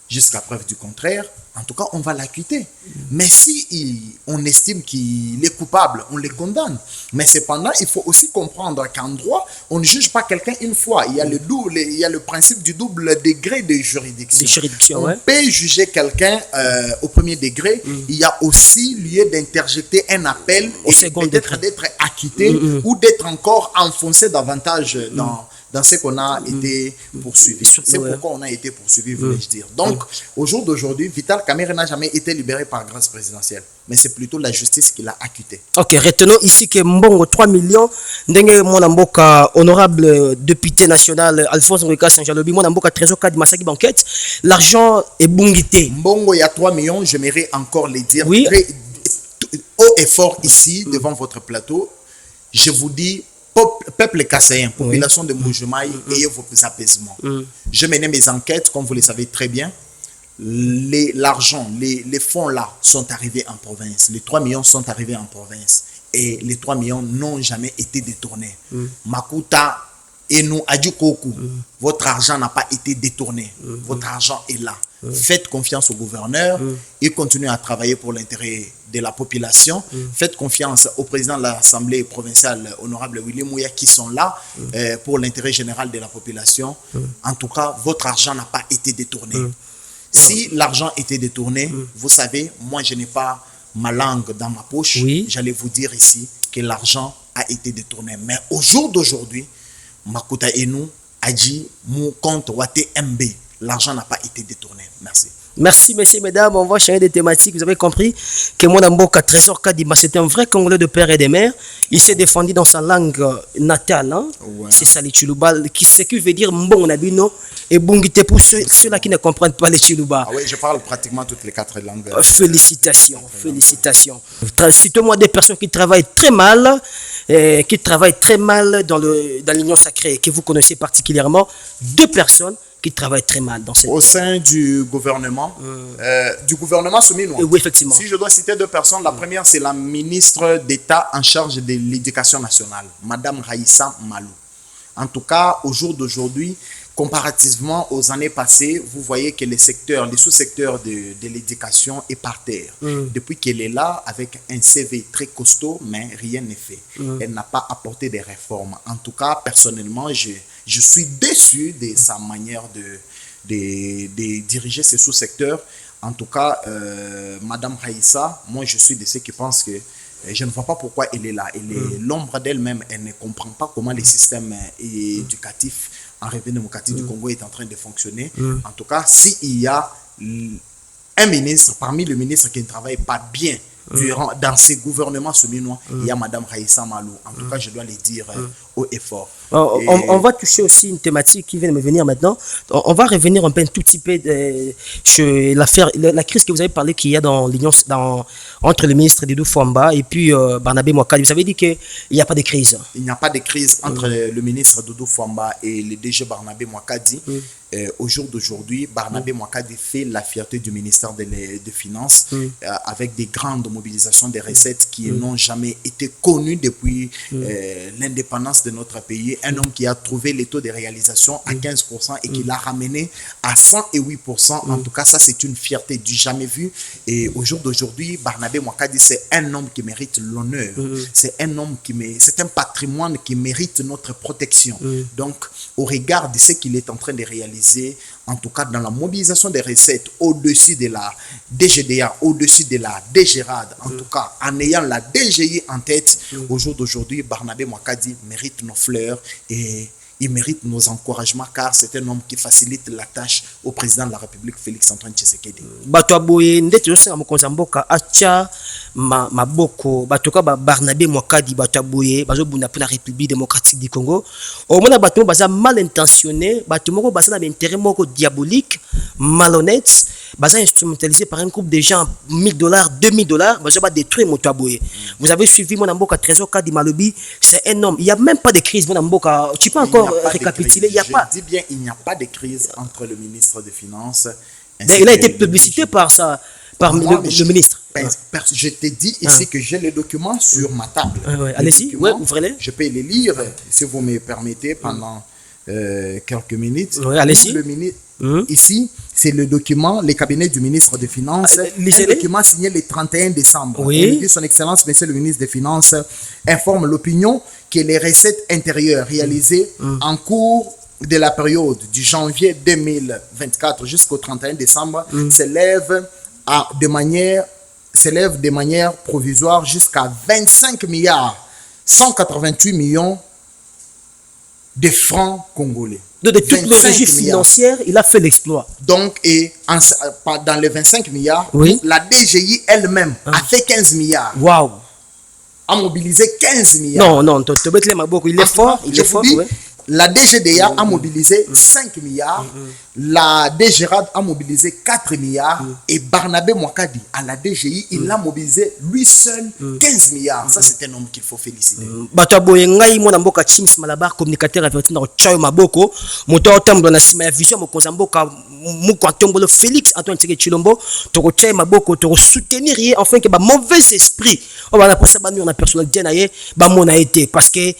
jusqu'à preuve du contraire, en tout cas, on va l'acquitter. Mais si on estime qu'il est coupable, on le condamne. Mais cependant, il faut aussi comprendre qu'en droit, on ne juge pas quelqu'un une fois. Il y a le principe du double degré de juridiction. On peut juger quelqu'un au premier degré. Il y a aussi lieu d'interjeter un appel au second degré, peut-être d'être acquitté ou d'être encore enfoncé davantage dans ce qu'on a été poursuivi. C'est pourquoi on a été poursuivi, voulais-je dire. Donc, au jour d'aujourd'hui, Vital Kamerhe n'a jamais été libéré par grâce présidentielle. Mais c'est plutôt la justice qui l'a acquitté. Ok, retenons ici que Mbongo 3 millions, Ndenge Monamboka, honorable député national Alphonse Nweka Saint-Jalobi, Monamboka Trésor Kadi Masaki Banquette, l'argent est bungité. Mbongo, il y a 3 millions, j'aimerais encore les dire très haut et fort ici, devant votre plateau. Je vous dis, peuple kassaïen, population de Mbuji-Mayi, ayez vos apaisements. Je menais mes enquêtes, comme vous le savez très bien. L'argent, les fonds là sont arrivés en province. Les 3 millions sont arrivés en province. Et les 3 millions n'ont jamais été détournés. Makuta et nous, Adjukoku, votre argent n'a pas été détourné. Votre argent est là. Faites confiance au gouverneur. Il continue à travailler pour l'intérêt de la population. Faites confiance au président de l'Assemblée provinciale, honorable Willy Mouya, qui sont là pour l'intérêt général de la population. En tout cas, votre argent n'a pas été détourné. Si l'argent était détourné, vous savez, moi je n'ai pas ma langue dans ma poche. J'allais vous dire ici que l'argent a été détourné. Mais au jour d'aujourd'hui, Makuta et nous a dit mon compte Wate MB. L'argent n'a pas été détourné. Merci. Merci, messieurs, mesdames. On va changer de thématique. Vous avez compris que Monamboka Trésor Kadima, c'est un vrai Congolais de père et de mère. Il s'est défendu dans sa langue natale. C'est ça, les Chiluba. Ce qui veut dire Mbong Nabino et Bungite pour ceux-là qui ne comprennent pas les Chiluba. Ah oui, je parle pratiquement toutes les 4 langues. Félicitations. Citez-moi des personnes qui travaillent très mal, dans l'union sacrée, que vous connaissez particulièrement. 2 personnes qui travaillent très mal dans cette... Au sein du gouvernement souminois. Oui, effectivement. Si je dois citer 2 personnes, la première, c'est la ministre d'État en charge de l'éducation nationale, Madame Raïssa Malou. En tout cas, au jour d'aujourd'hui, comparativement aux années passées, vous voyez que les sous-secteurs de l'éducation est par terre. Depuis qu'elle est là, avec un CV très costaud, mais rien n'est fait. Elle n'a pas apporté des réformes. En tout cas, personnellement, je suis déçu de sa manière de diriger ces sous-secteurs. En tout cas, Madame Raïssa, moi je suis de ceux qui pensent que je ne vois pas pourquoi elle est là. Elle est l'ombre d'elle-même. Elle ne comprend pas comment le système éducatif en République démocratique du Congo est en train de fonctionner. En tout cas, s'il y a un ministre, parmi les ministres qui ne travaillent pas bien dans ces gouvernements souminois, il y a Madame Raïssa Malou. En tout cas, je dois le dire haut et fort. On va toucher aussi une thématique qui vient de me venir maintenant. On va revenir un tout petit peu sur la crise que vous avez parlé qu'il y a dans l'union entre le ministre Doudou Fwamba et puis Barnabé Mwakadi. Vous avez dit qu'il n'y a pas de crise. Il n'y a pas de crise entre le ministre Doudou Fwamba et le DG Barnabé Mwakadi. Au jour d'aujourd'hui, Barnabé Mwakadi fait la fierté du ministère des Finances avec des grandes mobilisations des recettes qui n'ont jamais été connues depuis l'indépendance de notre pays. Un homme qui a trouvé les taux de réalisation à 15% et qui l'a ramené à 108%. En tout cas, ça, c'est une fierté du jamais vu. Et au jour d'aujourd'hui, Barnabé Mwakadi, c'est un homme qui mérite l'honneur. C'est un homme c'est un patrimoine qui mérite notre protection. Donc, au regard de ce qu'il est en train de réaliser, réalisé, en tout cas dans la mobilisation des recettes au-dessus de la DGDA, au-dessus de la DGRAD, en tout cas en ayant la DGI en tête, au jour d'aujourd'hui, Barnabé Mouakadi mérite nos fleurs et il mérite nos encouragements car c'est un homme qui facilite la tâche au président de la République, Félix-Antoine Tshisekedi. Batoaboye ndete osenga mokonza mboka acha maboko batoka Barnabé Mouakadi batoaboye bazobunda pour la République démocratique du Congo. Au moins bato baza mal intentionné, bato moko baza na intérêt moko diabolique, malhonnête, baza instrumentalisé par un groupe de gens $1000, $2000, baza ba détruire Motoaboye. Vous avez suivi mon mboka Trésor Kadi Malobi, c'est un homme, il y a même pas de crise mon mboka. Tu peux encore récapituler, il y a pas. Je dis bien, il n'y a pas de crise entre le ministre des Finances. Il a été publicité par ça, par le ministre. Je te dis ici que j'ai les documents sur ma table. Allez-y, ouvrez-les. Je peux les lire, si vous me permettez, pendant quelques minutes. Allez-y. Ici, c'est le document, les cabinets du ministre des Finances. Un document signé le 31 décembre. Oui. Son Excellence, Monsieur le ministre des Finances, informe l'opinion que les recettes intérieures réalisées en cours de la période du janvier 2024 jusqu'au 31 décembre s'élèvent de manière provisoire jusqu'à 25 milliards 188 millions de francs congolais. Donc, de toute logique financière, il a fait l'exploit. Donc, dans les 25 milliards, la DGI elle-même a fait 15 milliards. Waouh! A mobilisé 15 milliards. Non, il est fort. Il est fort. La DGDA a mobilisé 5 milliards, la DGRAD a mobilisé 4 milliards et Barnabé Mouakadi à la DGI, il a mobilisé lui seul 15 milliards. Ça, c'est un homme qu'il faut féliciter. Batoaboye ngai mona mboka Chims Malabar, communicateur averti na Chayo Maboko, moto otambo na sima ya vision mokonza mboka muko atombolo Félix Antoine Tshisekedi Tshilombo, toko Chayo Maboko, toko soutenir enfin que ba mauvais esprit, on va pas ça ba mi on a personnalité na ye, ba mona été parce que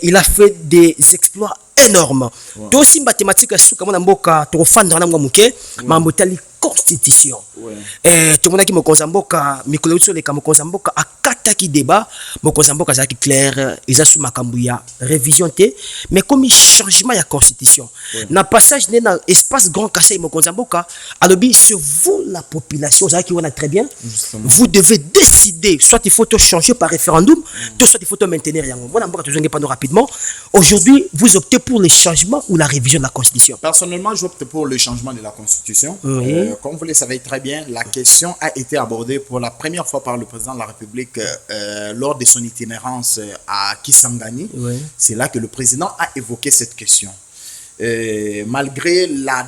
il a fait des exploits énorme. Toi aussi mathématique à souka mona mboka to fanda na muke mambotali constitution. Tout le monde qui me konzamboka mikolo sur les kamokonzamboka akata ki débat mokonzamboka za ki clair ils a sous makambuya révision té mais comme changement ya constitution. Na passage na espace grand cassé mokonzamboka alobi sur vous la population ça qui on a très bien. Vous devez décider soit il faut te changer par référendum, soit il faut te maintenir yango. Voilà mboka tozonge pas rapidement. Aujourd'hui, vous optez pour le changement ou la révision de la constitution? Personnellement, j'opte pour le changement de la constitution. Comme vous le savez très bien, la question a été abordée pour la première fois par le président de la République lors de son itinérance à Kisangani. C'est là que le président a évoqué cette question. Malgré la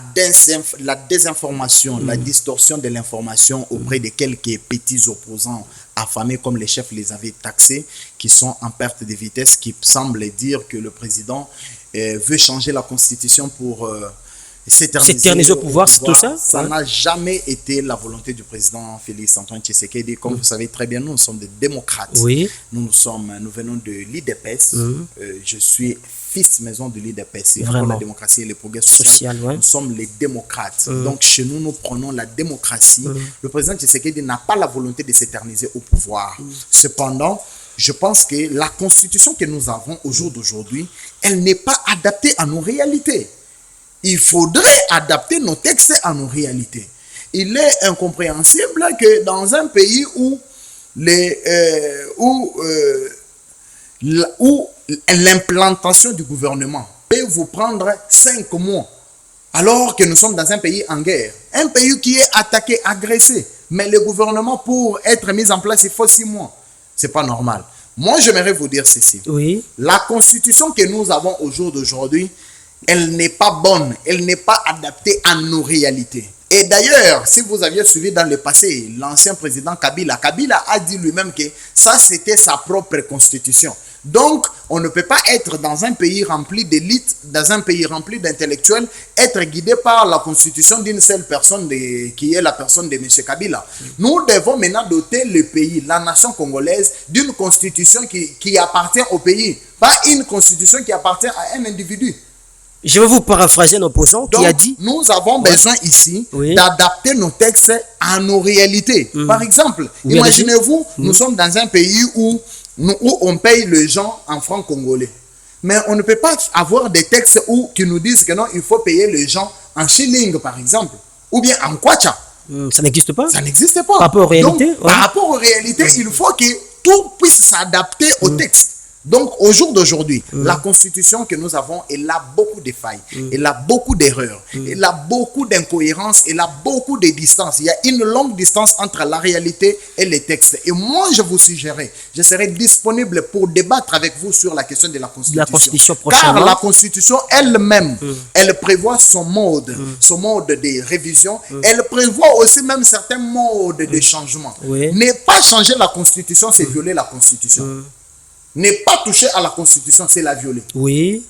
désinformation, la distorsion de l'information auprès de quelques petits opposants affamés comme les chefs les avaient taxés, qui sont en perte de vitesse, qui semblent dire que le président veut changer la constitution pour s'éterniser au pouvoir, c'est tout ça. Ça n'a jamais été la volonté du président Félix Antoine Tshisekedi. Comme vous savez très bien, nous sommes des démocrates. Nous venons de l'IDPS. Je suis fils maison de l'IDPS. Pour la démocratie et le progrès social. Nous sommes les démocrates. Donc chez nous, nous prenons la démocratie. Le président Tshisekedi n'a pas la volonté de s'éterniser au pouvoir. Cependant, je pense que la constitution que nous avons au jour d'aujourd'hui, elle n'est pas adaptée à nos réalités. Il faudrait adapter nos textes à nos réalités. Il est incompréhensible que dans un pays où l'implantation du gouvernement peut vous prendre 5 mois, alors que nous sommes dans un pays en guerre, un pays qui est attaqué, agressé, mais le gouvernement pour être mis en place, il faut 6 mois. C'est pas normal. Moi, j'aimerais vous dire ceci. La constitution que nous avons au jour d'aujourd'hui, elle n'est pas bonne, elle n'est pas adaptée à nos réalités. Et d'ailleurs, si vous aviez suivi dans le passé, l'ancien président Kabila a dit lui-même que ça, c'était sa propre constitution. Donc, on ne peut pas être dans un pays rempli d'élites, dans un pays rempli d'intellectuels, être guidé par la constitution d'une seule personne, qui est la personne de M. Kabila. Nous devons maintenant doter le pays, la nation congolaise, d'une constitution qui appartient au pays, pas une constitution qui appartient à un individu. Je vais vous paraphraser un opposant qui a dit... Nous avons besoin ici d'adapter nos textes à nos réalités. Par exemple, imaginez-vous, nous sommes dans un pays où on paye les gens en francs congolais. Mais on ne peut pas avoir des textes qui nous disent que non, il faut payer les gens en shilling, par exemple, ou bien en kwacha. Ça n'existe pas. Ça n'existe pas. Par rapport aux réalités. Donc, par rapport aux réalités, il faut que tout puisse s'adapter au texte. Donc, au jour d'aujourd'hui, la constitution que nous avons, elle a beaucoup de failles, elle a beaucoup d'erreurs, elle a beaucoup d'incohérences, elle a beaucoup de distances. Il y a une longue distance entre la réalité et les textes. Et moi, je vous suggérerais, je serai disponible pour débattre avec vous sur la question de la constitution. La constitution Car prochainement. la constitution elle-même, elle prévoit son mode de révision. Elle prévoit aussi même certains modes de changement. Oui. Ne pas changer la constitution, c'est violer la constitution. Ne pas toucher à la constitution, c'est la violer. Oui.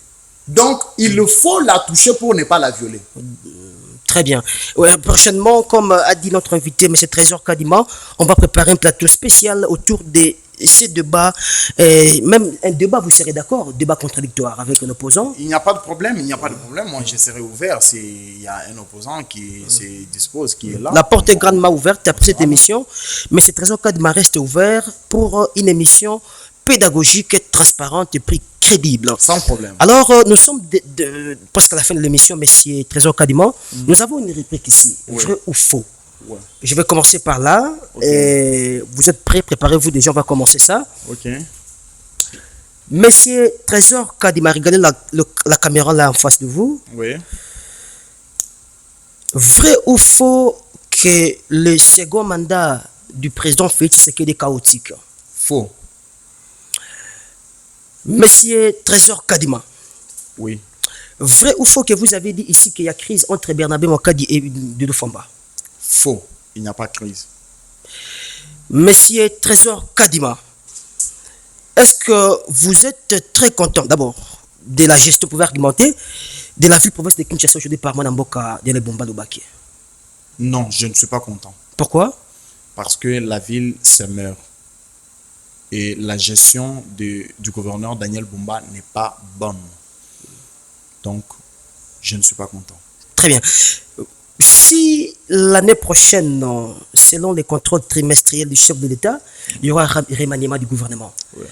Donc, il faut la toucher pour ne pas la violer. Très bien. Ouais, prochainement, comme a dit notre invité, M. Trésor Kadima, on va préparer un plateau spécial autour de ces débats. Même un débat, vous serez d'accord, débat contradictoire avec un opposant. Il n'y a pas de problème, il n'y a pas de problème. Moi, je serai ouvert s'il y a un opposant qui se dispose, qui est là. La porte est grandement ouverte après cette émission. Mais M. Trésor Kadima reste ouvert pour une émission pédagogique, transparente et crédible. Sans problème. Alors, nous sommes presque à la fin de l'émission, Monsieur Trésor Kadima. Nous avons une rubrique ici, vrai ou faux. Ouais. Je vais commencer par là. Et vous êtes prêts? Préparez-vous déjà, on va commencer ça. Ok. Monsieur Trésor Kadima, regardez la caméra là en face de vous. Oui. Vrai ou faux que le second mandat du président Félix Tshisekedi est chaotique? Faux. Monsieur Trésor Kadima. Oui. Vrai ou faux que vous avez dit ici qu'il y a crise entre Bernabé Mokadi et Doudou Famba? Faux. Il n'y a pas de crise. Monsieur Trésor Kadima, est-ce que vous êtes très content d'abord de la gestion, vous pouvez argumenter, de la ville province de Kinshasa aujourd'hui par Manamboka de Lebomba Lobaki? Non, je ne suis pas content. Pourquoi? Parce que la ville se meurt. Et la gestion du gouverneur Daniel Bumba n'est pas bonne. Donc, je ne suis pas content. Très bien. Si l'année prochaine, selon les contrôles trimestriels du chef de l'État, il y aura un remaniement du gouvernement, Ouais.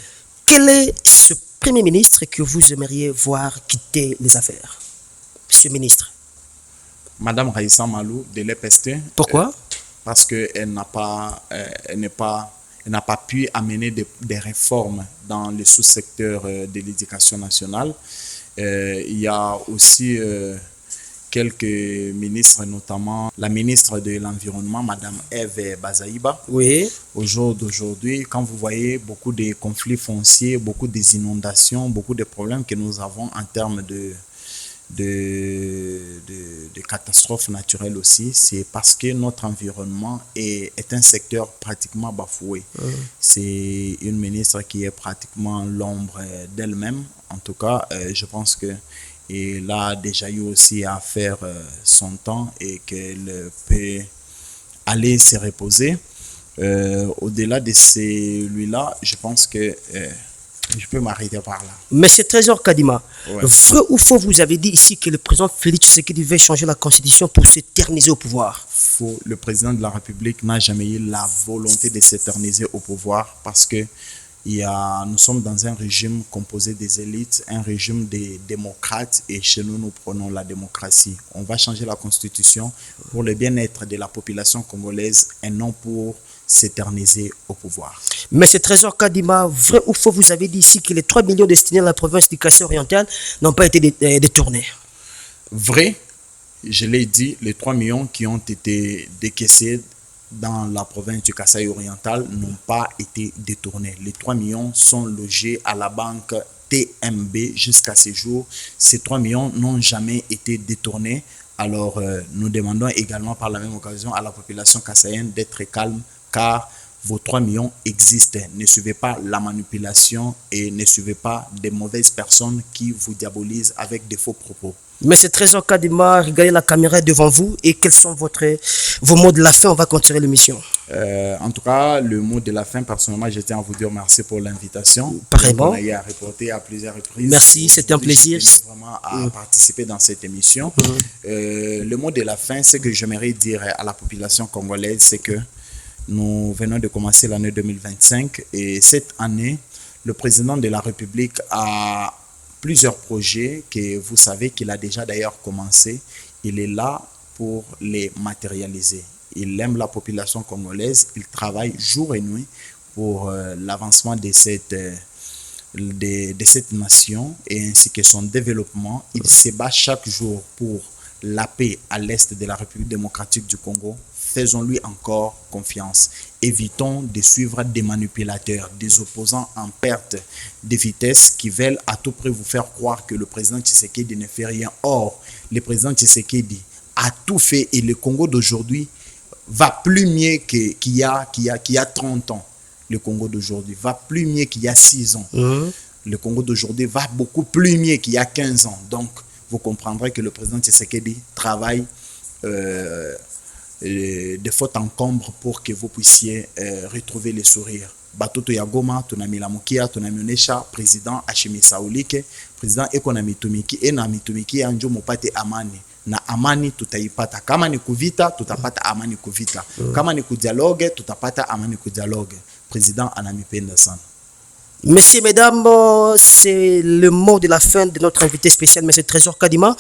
quel est ce premier ministre que vous aimeriez voir quitter les affaires? Monsieur le ministre. Madame Raïssa Malou de l'EPST. Pourquoi? Parce qu'elle n'a pas, elle n'a pas pu amener des réformes dans le sous-secteur de l'éducation nationale. Il y a aussi quelques ministres, notamment la ministre de l'Environnement, Madame Eve Bazaïba. Oui. Au jour d'aujourd'hui, quand vous voyez beaucoup de conflits fonciers, beaucoup des inondations, beaucoup de problèmes que nous avons en termes de catastrophes naturelles aussi, c'est parce que notre environnement est un secteur pratiquement bafoué. C'est une ministre qui est pratiquement l'ombre d'elle-même. En tout cas, je pense que elle a déjà eu aussi à faire son temps et qu'elle peut aller se reposer. Au-delà de celui-là, je pense que je peux m'arrêter par là. Monsieur Trésor Kadima, Ouais. vrai ou faux, vous avez dit ici que le président Félix Tshisekedi devait changer la constitution pour s'éterniser au pouvoir? Faux. Le président de la République n'a jamais eu la volonté de s'éterniser au pouvoir parce que nous sommes dans un régime composé des élites, un régime des démocrates et chez nous, nous prenons la démocratie. On va changer la constitution pour le bien-être de la population congolaise et non pour s'éterniser au pouvoir. Monsieur Trésor Kadima, vrai ou faux, vous avez dit ici que les 3 millions destinés à la province du Kassai oriental n'ont pas été détournés? Vrai, je l'ai dit, les 3 millions qui ont été décaissés dans la province du Kassai oriental n'ont pas été détournés. Les 3 millions sont logés à la banque TMB jusqu'à ce jour. Ces 3 millions n'ont jamais été détournés. Alors, nous demandons également par la même occasion à la population kassaïenne d'être calme car vos 3 millions existent. Ne suivez pas la manipulation et ne suivez pas des mauvaises personnes qui vous diabolisent avec des faux propos. Monsieur Trésor Kadima, regardez la caméra devant vous et quels sont vos mots de la fin? On va continuer l'émission. En tout cas, le mot de la fin, personnellement, je tiens à vous dire merci pour l'invitation. Pareillement. On a eu à reporter à plusieurs reprises. Merci, c'était un plaisir. Je tenais vraiment à participer dans cette émission. Le mot de la fin, ce que j'aimerais dire à la population congolaise, c'est que nous venons de commencer l'année 2025 et cette année, le président de la République a plusieurs projets que vous savez qu'il a déjà d'ailleurs commencé. il est là pour les matérialiser. Il aime la population congolaise, il travaille jour et nuit pour l'avancement de cette nation et ainsi que son développement. Il se bat chaque jour pour la paix à l'est de la République démocratique du Congo. Faisons-lui encore confiance. Évitons de suivre des manipulateurs, des opposants en perte de vitesse qui veulent à tout prix vous faire croire que le président Tshisekedi ne fait rien. Or, le président Tshisekedi a tout fait et le Congo d'aujourd'hui va plus mieux qu'il y a 30 ans. Le Congo d'aujourd'hui va plus mieux qu'il y a 6 ans. Le Congo d'aujourd'hui va beaucoup plus mieux qu'il y a 15 ans. Donc, vous comprendrez que le président Tshisekedi travaille de faute en combre pour que vous puissiez retrouver les sourires. Batoto ya Goma, tunamila mukia, tunamionesha président Hashimi Saoulike, président Ekonami Tumiki, Enami Tumiki anjo mopate amani. Na amani tutaipata. Kama ni kuvita, tutapata amani kuvita. Kama ni kudialogue, tutapata amani kudialogue. Président anamipenda sana. Messieurs, mesdames, c'est le mot de la fin de notre invité spécial, M. Trésor Kadima.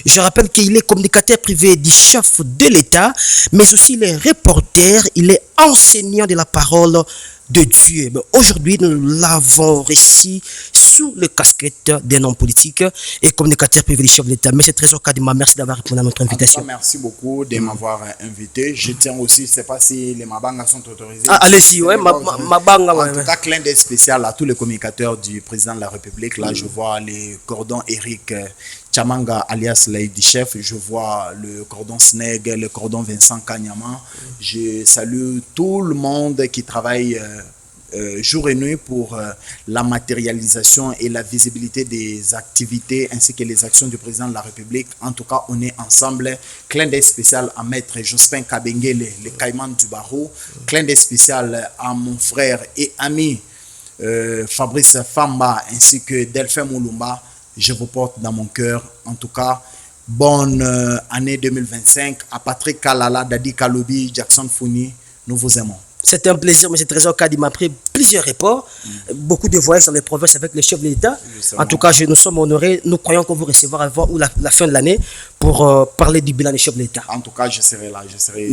Je rappelle qu'il est communicateur privé du chef de l'État, mais aussi il est reporter, il est enseignant de la parole de Dieu. Aujourd'hui, nous l'avons réussi sous le casquette d'un homme politique et communicateur privé du chef de l'État. M. Trésor Kadima, merci d'avoir répondu à notre invitation. Merci beaucoup de m'avoir invité. Je tiens aussi, je ne sais pas si les Mabangas sont autorisés. Ah, allez-y, ouais, Mabanga. En tout cas, clin d'œil spécial à tous les communicateurs du président de la République. Là, je vois les cordons Eric Chamanga alias Laïdi Chef, je vois le cordon Sneg, le cordon Vincent Kanyama. Je salue tout le monde qui travaille jour et nuit pour la matérialisation et la visibilité des activités ainsi que les actions du président de la République. En tout cas, on est ensemble. Clin d'œil spécial à Maître Jospin Kabengele, le Caïman du Barreau. Clin d'œil spécial à mon frère et ami Fabrice Famba ainsi que Delphin Moulumba. Je vous porte dans mon cœur. En tout cas, bonne année 2025. À Patrick Kalala, Dadi Kalobi, Jackson Founi, nous vous aimons. C'était un plaisir, M. Trésor Kadima. Après plusieurs reports, beaucoup de voyages dans les provinces avec le chef de l'État. En tout cas, nous sommes honorés. Nous croyons qu'on vous recevoir avant ou la fin de l'année pour parler du bilan du chef de l'État. En tout cas, je serai là. Je serai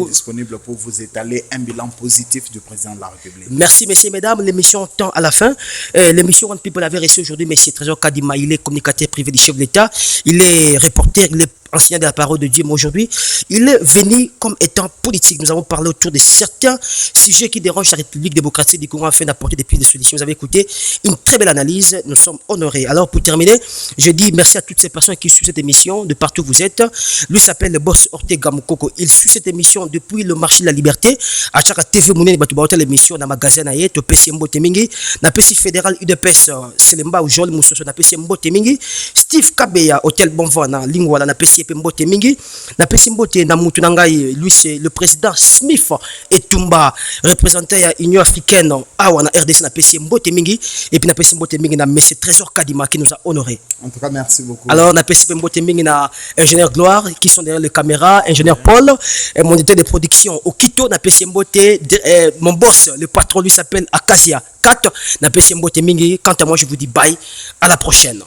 disponible pour vous étaler un bilan positif du président de la République. Merci, messieurs, mesdames. L'émission tend à la fin. L'émission One People avait reçu aujourd'hui M. Trésor Kadima. Il est communicateur privé du chef de l'État. Il est reporter, il est enseignant de la parole de Dieu. Mais aujourd'hui, il est venu comme étant politique. Nous avons parlé autour de certains sujets qui dérangent la République démocratique du Congo afin d'apporter des pistes de solutions. Vous avez écouté une très belle analyse. Nous sommes honorés. Alors, pour terminer, je dis merci à toutes ces personnes qui suivent cette émission de partout où vous êtes. Lui s'appelle le boss Ortega Mukoko. Il suit cette émission depuis le marché de la liberté. À chaque TV, Mouné, l'émission dans le magasin Naye, au PC Mbote Mingi, na PC fédéral UDPS, Selemba ou Joël Moussoso, na PC Mbote Mingi, Steve Kabeya, Hôtel Bonvoi, na Lingwala, na PC Mbote Mingi, na PC Mbote, na Moutunangai, lui c'est le président Smith et Tumba, représentant l'Union africaine, Awa, na RDC, na PC Mbote Mingi, et puis na PC Mbote Mingi, na M. Trésor Kadima qui nous a honorés. En tout cas, merci beaucoup. Alors, na PC Mbote Mingi, na ingénieur Gloire qui sont derrière les caméras, ingénieur Paul, et moniteur de production au Quito, na PC Mbote, mon boss, le patron lui s'appelle Akasia 4, na PC Mbote Mingi. Quant à moi, je vous dis bye, à la prochaine.